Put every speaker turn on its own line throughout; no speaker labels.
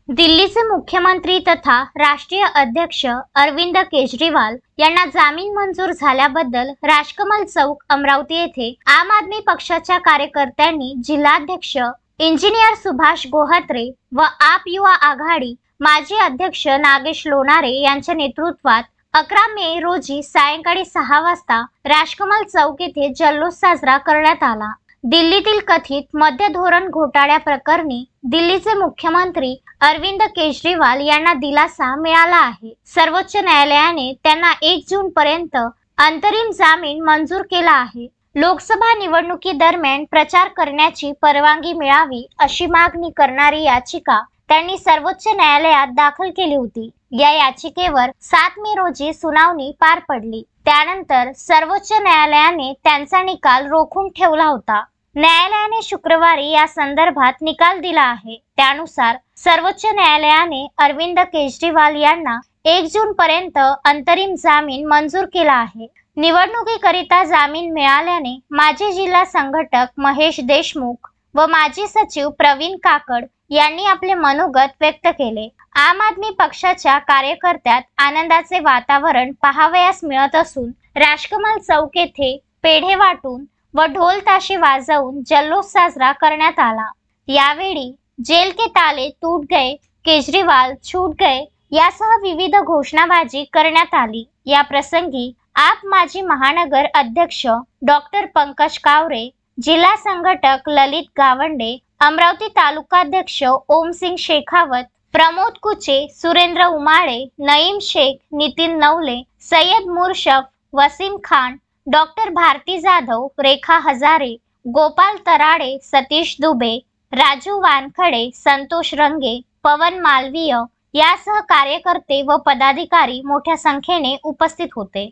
दिल्लीचे मुख्यमंत्री तथा राष्ट्रीय अध्यक्ष अरविंद केजरीवाल यांना जामीन मंजूर झाल्याबद्दल राजकमल चौक अमरावती येथे आम आदमी पक्षाच्या कार्यकर्त्यांनी जिल्हाध्यक्ष इंजिनियर सुभाष गोहत्रे व आप युवा आघाडी माजी अध्यक्ष नागेश लोणारे यांच्या नेतृत्वात 11 मे रोजी सायंकाळी 6 वाजता राजकमल चौक येथे जल्लोष साजरा करण्यात आला। दिल्लीतील कथित मद्य धोरण घोटाळ्या प्रकरणी दिल्लीचे मुख्यमंत्री अरविंद केजरीवाल यांना दिलासा मिळाला आहे। सर्वोच्च न्यायालयाने त्यांना 1 जून पर्यंत अंतरिम जामीन मंजूर केला आहे। लोकसभा निवडणुकीदरम्यान प्रचार करण्याची परवानगी मिळावी अशी मागणी करणारी याचिका त्यांनी सर्वोच्च न्यायालयात दाखल केली होती। या याचिकेवर 7 मे रोजी सुनावणी पार पडली। त्यानंतर सर्वोच्च न्यायालयाने त्यांचा निकाल रोखून ठेवला होता। न्यायालयाने शुक्रवारी या संदर्भात निकाल दिला आहे। त्यानुसार सर्वोच्च न्यायालयाने अरविंद केजरीवाल यांना 1 जून पर्यंत अंतरिम जामीन मंजूर केला आहे। निवडणुकीकरिता जामीन मिळाल्याने माजी जिल्हा संघटक महेश देशमुख व माजी सचिव प्रवीण काकड यांनी आपले मनोगत व्यक्त केले। आम आदमी पक्षाच्या कार्यकर्त्यात आनंदाचे वातावरण पाहावयास मिळत असून राजकमल चौक येथे पेढे वाटून व ढोल ताशे वाजवून जल्लोष साजरा करण्यात आला। यावेळी जेल के ताले टूट गए, केजरीवाल छूट गए यासह विविध घोषणाबाजी करण्यात आली। या प्रसंगी आप माजी महानगर अध्यक्ष डॉक्टर पंकज कावरे, जिल्हा संघटक ललित गावंडे, अमरावती तालुकाध्यक्ष ओमसिंग शेखावत, प्रमोद कुचे, सुरेंद्र उमाळे, नईम शेख, नितीन नवले, सय्यद मुर्शफ, वसीम खान, डॉक्टर भारती जाधव, रेखा हजारे, गोपाल तराडे, सतीश दुबे, राजू वानखडे, संतोष रंगे, पवन मालवीय यासह कार्यकर्ते व पदाधिकारी मोठ्या संख्येने उपस्थित होते।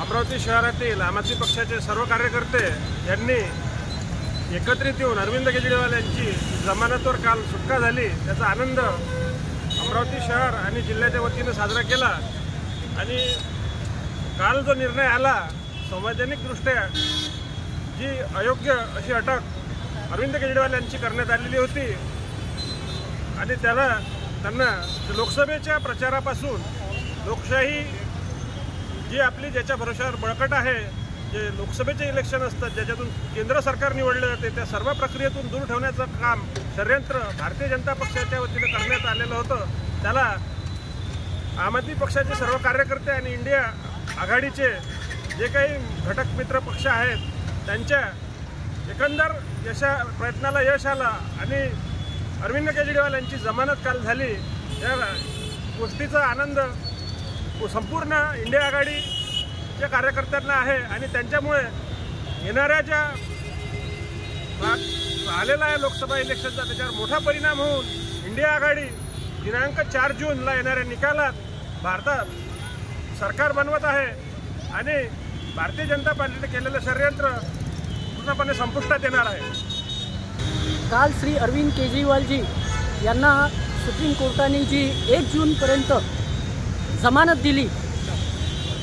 अमरावती शहरातील आम आदमी पक्षाचे सर्व कार्यकर्ते यांनी एकत्रित येऊन अरविंद केजरीवाल यांची जमानतवर काल सुटका झाली त्याचा आनंद अमरावती शहर आणि जिल्ह्याच्या वतीने साजरा केला। आणि काल जो निर्णय आला संवैधानिकदृष्ट्या जी अयोग्य अशी अटक अरविंद केजरीवाल यांची करण्यात आलेली होती आणि त्यांना लोकसभेच्या प्रचारापासून लोकशाही जी आपली ज्याच्या भरोशावर बळकट आहे, जे लोकसभेचे इलेक्शन असतात ज्याच्यातून केंद्र सरकार निवडले जाते, त्या सर्व प्रक्रियेतून दूर ठेवण्याचं काम षडयंत्र भारतीय जनता पक्षाच्या वतीने करण्यात आलेलं होतं। त्याला आम आदमी पक्षाचे सर्व कार्यकर्ते आणि इंडिया आघाडीचे जे काही घटक मित्र पक्ष आहेत त्यांच्या एकंदर प्रयत्नाला यश आलं आणि अरविंद केजरीवाल यांची जमानत काल झाली। या गोष्टीचा आनंद संपूर्ण इंडिया आघाडीच्या कार्यकर्त्यांना आहे आणि त्यांच्यामुळे येणाऱ्या ज्या आलेला आहे लोकसभा इलेक्शनचा त्याच्यावर मोठा परिणाम होऊन इंडिया आघाडी दिनांक 4 जूनला येणाऱ्या निकालात भारतात सरकार बनवत आहे आणि भारतीय जनता पार्टीने केलेलं षडयंत्र पूर्णपणे संपुष्टात येणार आहे।
काल श्री अरविंद केजरीवालजी यांना सुप्रीम कोर्टाने जी 1 जूनपर्यंत जमानत दिली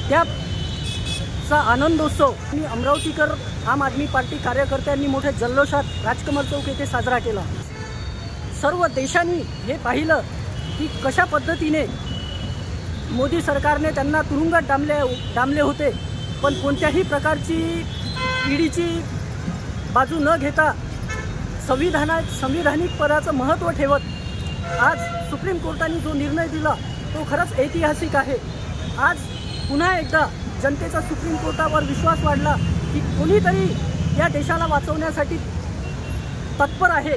त्याचा आनंदोत्सव आणि अमरावतीकर आम आदमी पार्टी कार्यकर्त्यांनी मोठ्या जल्लोषात राजकमल चौक येथे साजरा केला। सर्व देशांनी हे पाहिलं की कशा पद्धतीने मोदी सरकारने त्यांना तुरुंगात डांबले होते, पण कोणत्याही प्रकारची ईडीची बाजू न घेता संविधानिक पदाचं महत्त्व ठेवत आज सुप्रीम कोर्टाने जो निर्णय दिला तो खरंच ऐतिहासिक आहे। आज पुन्हा एकदा जनतेचा सुप्रीम कोर्टावर विश्वास वाढला की कोणीतरी या देशाला वाचवण्यासाठी तत्पर आहे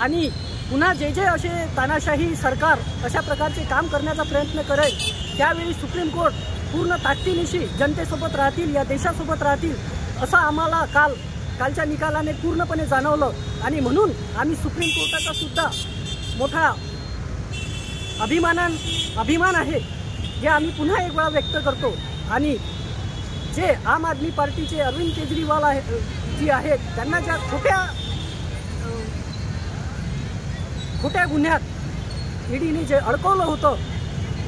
आणि पुन्हा जे असे तानाशाही सरकार अशा प्रकारचे काम करण्याचा प्रयत्न करेल त्यावेळी सुप्रीम कोर्ट पूर्ण ताकदीनिशी जनतेसोबत राहतील, या देशासोबत राहतील असं आम्हाला कालच्या निकालाने पूर्णपणे जाणवलं आणि म्हणून आम्ही सुप्रीम कोर्टाचा सुद्धा मोठा अभिमान आहे हे आम्ही पुन्हा एक वेळा व्यक्त करतो। आणि जे आम आदमी पार्टीचे अरविंद केजरीवाल जी आहेत त्यांना ज्या खोट्या गुन्ह्यात ईडीने जे अडकवलं होतं,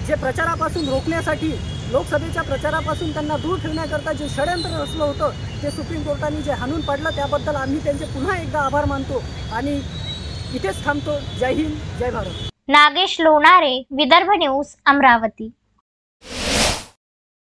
जे प्रचारापासून रोखण्यासाठी लोकसभेच्या प्रचारापासून त्यांना दूर ठेवण्याकरता जे षडयंत्र रचलं होतं ते सुप्रीम कोर्टाने जे हाणून पाडलं त्याबद्दल आम्ही त्यांचे पुन्हा एकदा आभार मानतो आणि इथेच थांबतो। जय हिंद, जय भारत।
नागेश लोणारे, विदर्भ न्यूज, अमरावती।